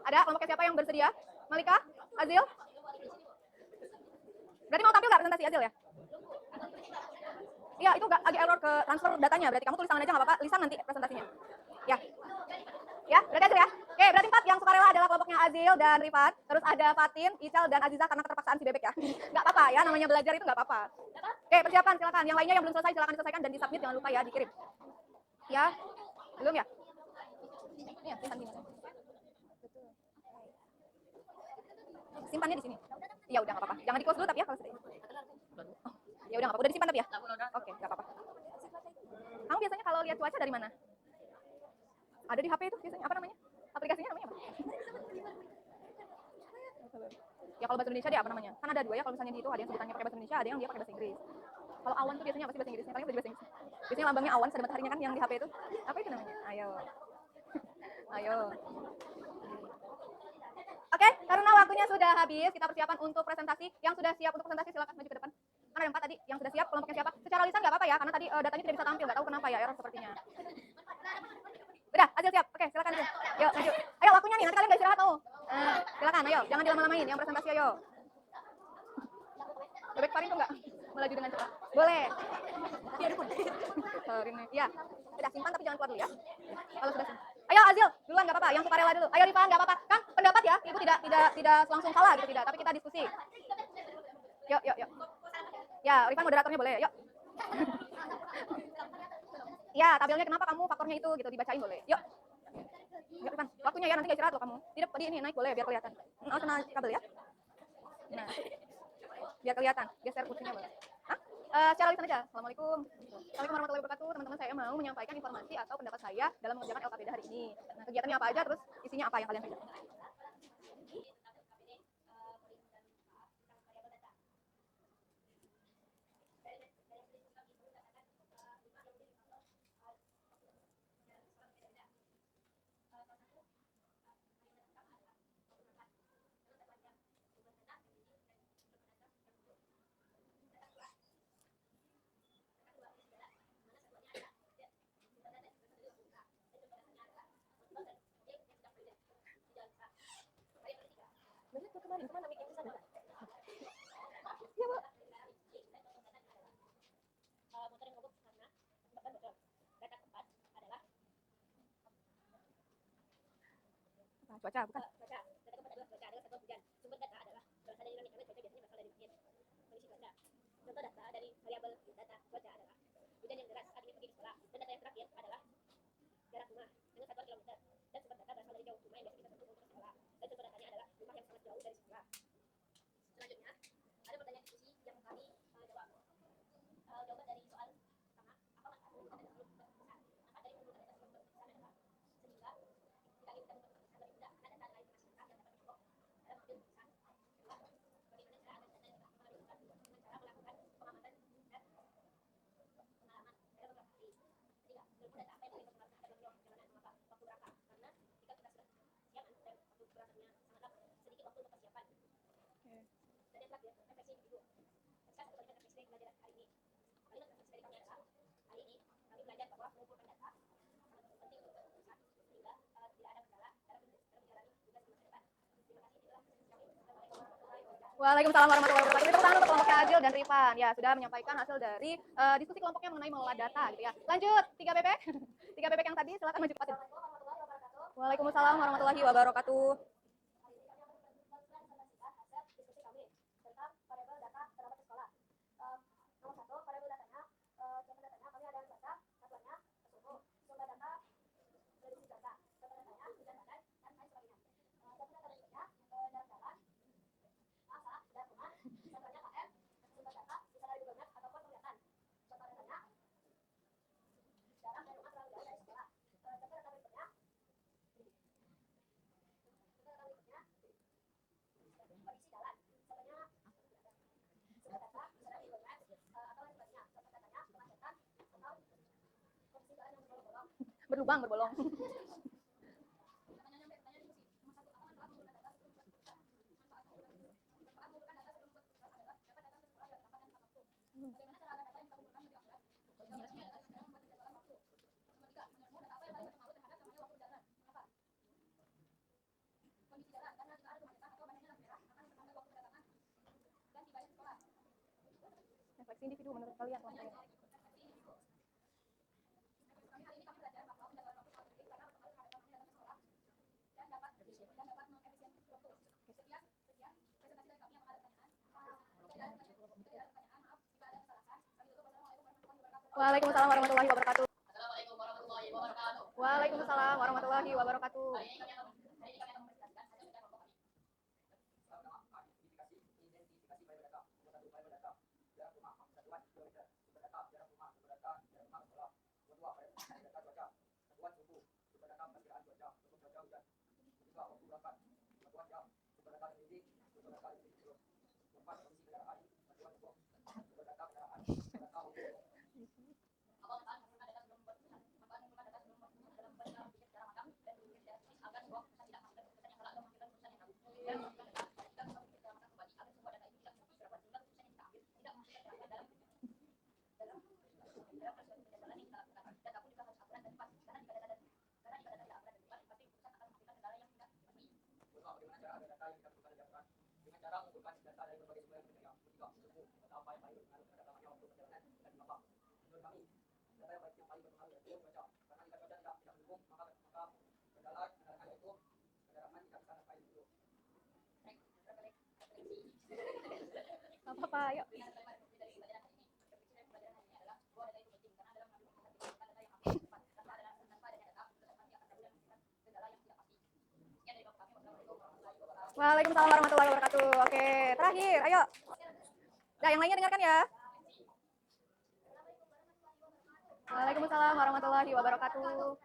Ada kelompoknya siapa yang bersedia? Malika? Azil? Berarti mau tampil nggak presentasi Azil ya? Iya, itu agak error ke transfer datanya, berarti kamu tulis tangan aja nggak apa-apa, lisan nanti presentasinya. Ya. Ya, berarti Azil ya. Oke, berarti 4 yang sukarela adalah kelompoknya Azil dan Rifat. Terus ada Fatin, Ical, dan Aziza karena keterpaksaan si bebek ya. Nggak apa-apa ya, namanya belajar itu nggak apa-apa. Oke, persiapan silakan. Yang lainnya yang belum selesai silakan diselesaikan dan disubmit, jangan lupa ya, dikirim. Ya, belum ya? Ini ya, simpan sini. Simpannya di sini. Ya udah nggak apa-apa. Jangan di close dulu tapi ya kalau sudah. Oh, ya udah nggak apa-apa. Udah disimpan tapi ya. Oke, nggak apa-apa. Kamu biasanya kalau lihat cuaca dari mana? Ada di HP itu biasanya, apa namanya? Aplikasinya namanya apa? Ya kalau bahasa Indonesia dia apa namanya? Kan ada 2 ya, kalau misalnya di itu ada yang sebutannya pakai bahasa Indonesia, ada yang dia pakai bahasa Inggris. Kalau awan tuh biasanya apa sih bahasa Inggrisnya? Paling bahasa Inggris. Biasanya lambangnya awan, ada mataharinya kan yang di HP itu. Apa itu namanya? Ayo. Ayo. Oke, karena waktunya sudah habis, kita persiapan untuk presentasi. Yang sudah siap untuk presentasi silakan maju ke depan. Karena ada 4 tadi, yang sudah siap, kelompoknya siapa? Secara lisan nggak apa-apa ya, karena tadi datanya tidak bisa tampil, nggak tahu kenapa ya, error sepertinya. Udah, Azil siap. Oke, silakan Azil. Yuk, maju. Ayo, waktunya nih, nanti kalian nggak istirahat mau. Silakan, ayo, jangan dilama-lamain. Yang presentasi ayo. Bebek Farin tuh nggak melaju dengan cepat. Boleh. Sorry nih. Ya, sudah simpan tapi jangan keluar dulu ya. Kalau sudah simpan. Ayo Azil, duluan nggak apa-apa. Yang sukarela dulu. Ayo Rifan, nggak apa-apa. Kan pendapat ya, ibu tidak langsung salah gitu tidak. Tapi kita diskusi. Yuk. Ya, Rifan moderatornya boleh. Yuk. Ya, tabelnya kenapa kamu faktornya itu gitu dibacain boleh. Yuk. Yuk Rifan, waktunya ya nanti gak istirahat loh kamu. Tidak, tadi ini naik boleh biar kelihatan. Awas kena kabel ya. Nah, biar kelihatan. Geser kursinya boleh. Secara lisan aja. Assalamualaikum. Assalamualaikum warahmatullahi wabarakatuh. Teman-teman, saya mau menyampaikan informasi atau pendapat saya dalam mengerjakan LKPD hari ini. Nah, kegiatannya apa aja, terus isinya apa yang kalian kerjakan. Cuaca, bukan? Waalaikumsalam warahmatullahi wabarakatuh. Tepuk tangan untuk kelompoknya Azil dan Rifan. Ya, sudah menyampaikan hasil dari diskusi kelompoknya mengenai mengelola data gitu ya. Lanjut, 3BP. 3BP yang tadi silakan maju ke Azil. Waalaikumsalam warahmatullahi wabarakatuh. Berlubang, berbolong. Refleksi individu menurut kalian kelompoknya. Waalaikumsalam warahmatullahi wabarakatuh. Waalaikumsalam warahmatullahi wabarakatuh. Apa-apa, yuk. Waalaikumsalam warahmatullahi wabarakatuh. Oke, terakhir, ayo. Nah, yang lainnya dengarkan ya. Waalaikumsalam warahmatullahi wabarakatuh.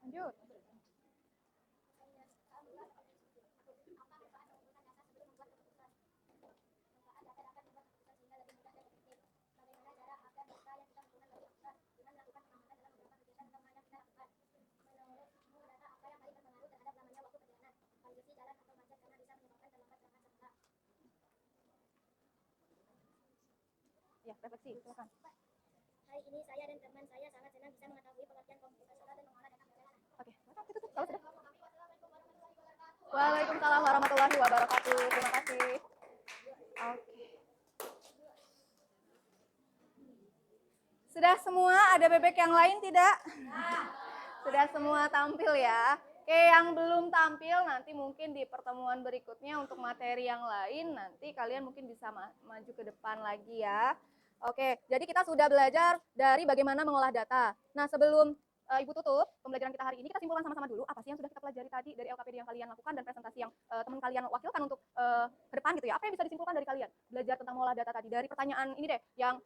Lanjut. Ya, refleksi, silakan. Hari ini saya dan teman saya sangat senang bisa mengetahui pengertian komputasional dan mengolah data berdasarkan. Oke, tutup. Kalau sudah. Waalaikumsalam warahmatullahi wabarakatuh. Terima kasih. Oke. Sudah semua? Ada bebek yang lain tidak? Sudah semua tampil ya. Oke, yang belum tampil nanti mungkin di pertemuan berikutnya untuk materi yang lain nanti kalian mungkin bisa maju ke depan lagi ya. Oke, jadi kita sudah belajar dari bagaimana mengolah data. Nah, sebelum Ibu tutup pembelajaran kita hari ini, kita simpulkan sama-sama dulu apa sih yang sudah kita pelajari tadi dari LKPD yang kalian lakukan dan presentasi yang teman kalian wakilkan untuk ke depan gitu ya. Apa yang bisa disimpulkan dari kalian? Belajar tentang mengolah data tadi dari pertanyaan ini deh, yang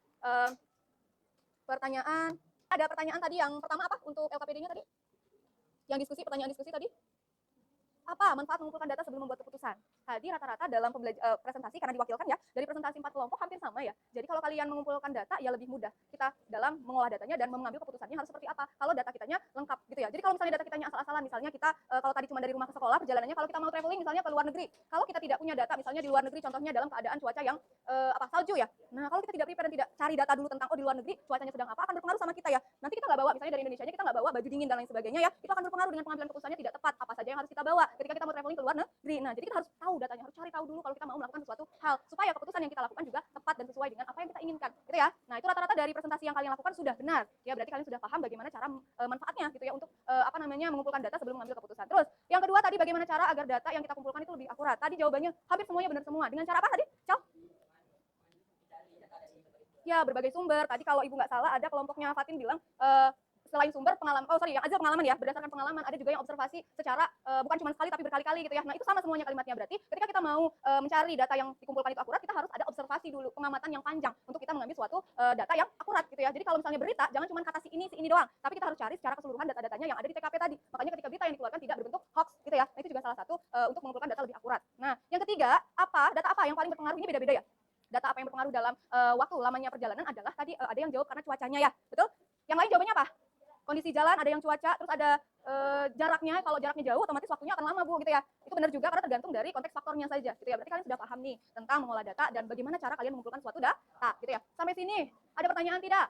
ada pertanyaan tadi yang pertama apa untuk LKPD-nya tadi? Yang pertanyaan diskusi tadi? Apa manfaat mengumpulkan data sebelum membuat keputusan? Tadi rata-rata dalam presentasi, karena diwakilkan ya, dari presentasi 4 kelompok hampir sama ya. Jadi kalau kalian mengumpulkan data, ya lebih mudah kita dalam mengolah datanya dan mengambil keputusannya harus seperti apa. Kalau data kitanya lengkap gitu ya. Jadi kalau misalnya data kitanya asal-asalan, misalnya kita, kalau tadi cuma dari rumah ke sekolah, perjalanannya kalau kita mau traveling misalnya ke luar negeri. Kalau kita tidak punya data, misalnya di luar negeri, contohnya dalam keadaan cuaca yang salju ya. Nah kalau kita tidak prepare dan tidak cari data dulu tentang, di luar negeri cuacanya sedang apa, akan berpengaruh sama kita ya. Nanti kita nggak bawa, misalnya dari Indonesia kita nggak bawa baju dingin dan lain sebagainya ya. Itu akan berpengaruh dengan pengambilan keputusannya tidak tepat. Apa saja yang harus kita bawa ketika kita mau traveling ke luar negeri. Nah, jadi kita harus tahu datanya, harus cari tahu dulu kalau kita mau melakukan sesuatu hal supaya keputusan yang kita lakukan juga tepat dan sesuai dengan apa yang kita inginkan, gitu ya. Nah, itu rata-rata dari presentasi yang kalian lakukan sudah benar. Ya, berarti kalian sudah paham bagaimana cara manfaatnya gitu ya untuk mengumpulkan data sebelum mengambil keputusan. Terus, yang kedua tadi bagaimana cara agar data yang kita kumpulkan itu lebih akurat. Tadi jawabannya hampir semuanya benar semua. Dengan cara apa tadi? Cal? Ya, berbagai sumber. Tadi kalau Ibu nggak salah ada kelompoknya Fatin bilang selain sumber pengalaman, yang Azal pengalaman ya, berdasarkan pengalaman, ada juga yang observasi secara bukan cuma sekali tapi berkali-kali gitu ya. Nah, itu sama semuanya kalimatnya. Berarti ketika kita mau mencari data yang dikumpulkan itu akurat, kita harus ada observasi dulu, pengamatan yang panjang untuk kita mengambil suatu data yang akurat gitu ya. Jadi kalau misalnya berita, jangan cuma kata si ini doang, tapi kita harus cari secara keseluruhan data-datanya yang ada di TKP tadi. Makanya ketika berita yang dikeluarkan tidak berbentuk hoax gitu ya. Nah, itu juga salah satu untuk mengumpulkan data lebih akurat. Nah, yang ketiga, data apa yang paling berpengaruh, ini beda-beda ya. Data apa yang berpengaruh dalam waktu lamanya perjalanan adalah tadi ada yang jawab karena cuacanya ya, betul? Yang lain jawabannya apa? Kondisi jalan, ada yang cuaca, terus ada jaraknya. Kalau jaraknya jauh, otomatis waktunya akan lama, Bu, gitu ya. Itu benar juga karena tergantung dari konteks faktornya saja, gitu ya. Berarti kalian sudah paham nih tentang mengolah data dan bagaimana cara kalian mengumpulkan suatu data, gitu ya. Sampai sini, ada pertanyaan tidak?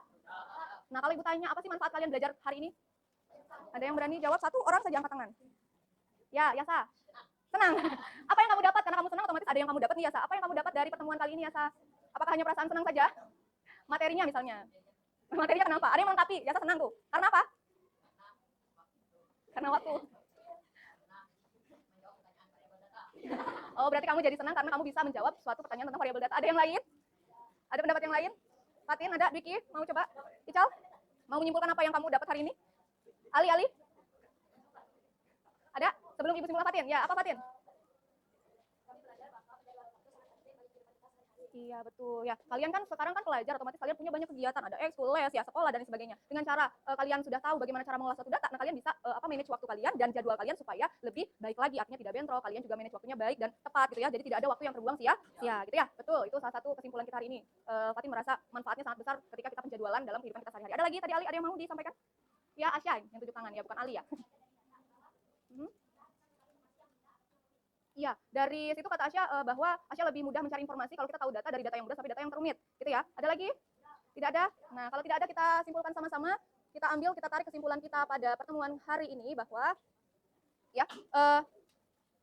Nah, kalau Ibu tanya, apa sih manfaat kalian belajar hari ini? Ada yang berani jawab? Satu orang saja angkat tangan. Ya, Yasa. Senang. Apa yang kamu dapat? Karena kamu senang, otomatis ada yang kamu dapat nih, Yasa. Apa yang kamu dapat dari pertemuan kali ini, Yasa? Apakah hanya perasaan senang saja? Materinya misalnya. Materinya kenapa? Ada yang melengkapi. Yasa senang tuh. Karena apa? Karena waktu. Oh, berarti kamu jadi senang karena kamu bisa menjawab suatu pertanyaan tentang variabel data. Ada yang lain? Ada pendapat yang lain? Fatin, ada? Dwiki, mau coba? Ical? Mau menyimpulkan apa yang kamu dapat hari ini? Ali? Ada? Sebelum Ibu simpulkan Fatin. Ya, apa Fatin? Iya betul ya. Kalian kan sekarang kan pelajar, otomatis kalian punya banyak kegiatan, ada ekskul, les, ya sekolah dan sebagainya. Dengan cara kalian sudah tahu bagaimana cara mengolah suatu data, nah kalian bisa manage waktu kalian dan jadwal kalian supaya lebih baik lagi. Artinya tidak bentrok, kalian juga manage waktunya baik dan tepat gitu ya. Jadi tidak ada waktu yang terbuang sia-sia gitu ya. Betul, itu salah satu kesimpulan kita hari ini. Fatin merasa manfaatnya sangat besar ketika kita penjadwalan dalam kehidupan kita sehari-hari. Ada lagi tadi Ali, ada yang mau disampaikan? Ya Asya yang tunjuk tangan ya, bukan Ali ya. Iya, dari situ kata Asya bahwa Asya lebih mudah mencari informasi kalau kita tahu data dari data yang mudah sampai data yang terumit, gitu ya. Ada lagi? Tidak ada? Nah, kalau tidak ada kita simpulkan sama-sama, kita tarik kesimpulan kita pada pertemuan hari ini bahwa ya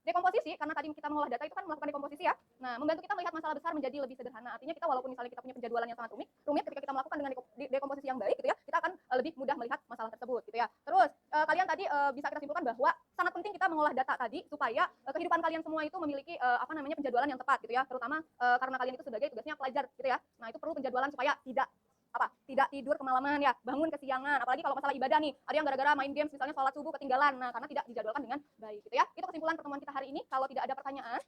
dekomposisi, karena tadi kita mengolah data itu kan melakukan dekomposisi ya. Nah, membantu kita melihat masalah besar menjadi lebih sederhana. Artinya kita walaupun misalnya kita punya penjadwalan yang sangat rumit ketika kita melakukan dengan dekomposisi yang baik gitu ya, kita akan lebih mudah melihat masalah tersebut gitu ya. Terus kalian tadi bisa kita simpulkan bahwa sangat penting kita mengolah data tadi supaya kehidupan kalian semua itu memiliki penjadwalan yang tepat gitu ya. Terutama karena kalian itu sebagai tugasnya pelajar gitu ya. Nah, itu perlu penjadwalan supaya tidak tidur kemalaman ya, bangun kesiangan, apalagi kalau masalah ibadah nih, ada yang gara-gara main games misalnya sholat subuh ketinggalan, nah karena tidak dijadwalkan dengan baik gitu ya. Itu kesimpulan pertemuan kita hari ini. Kalau tidak ada pertanyaan,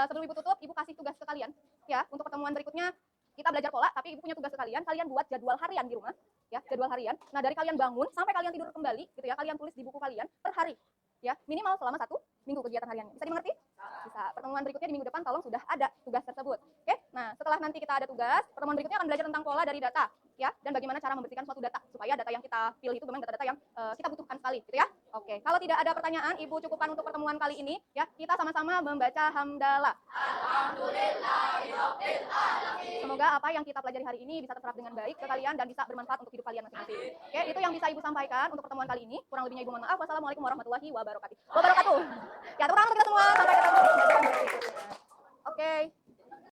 sebelum Ibu tutup, Ibu kasih tugas ke kalian ya, untuk pertemuan berikutnya kita belajar pola, tapi Ibu punya tugas ke kalian buat jadwal harian di rumah ya, jadwal harian. Nah, dari kalian bangun sampai kalian tidur kembali gitu ya, kalian tulis di buku kalian per hari ya, minimal selama 1 minggu kegiatan hariannya. Bisa dimengerti? Bisa. Pertemuan berikutnya di minggu depan tolong sudah ada tugas tersebut. Oke? Nah, setelah nanti kita ada tugas, pertemuan berikutnya akan belajar tentang pola dari data ya, dan bagaimana cara membersihkan suatu data supaya data yang kita pilih itu memang data-data yang kita butuhkan sekali gitu ya. Oke. Kalau tidak ada pertanyaan, Ibu cukupkan untuk pertemuan kali ini ya. Kita sama-sama membaca hamdalah. Semoga apa yang kita pelajari hari ini bisa terserap dengan baik ke kalian dan bisa bermanfaat untuk hidup kalian masing-masing. Oke, itu yang bisa Ibu sampaikan untuk pertemuan kali ini. Kurang lebihnya Ibu mohon maaf. Wassalamualaikum warahmatullahi wabarakatuh. Ya, tepuk tangan untuk kita semua. Sampai ketemu di pertemuan berikutnya. Oke.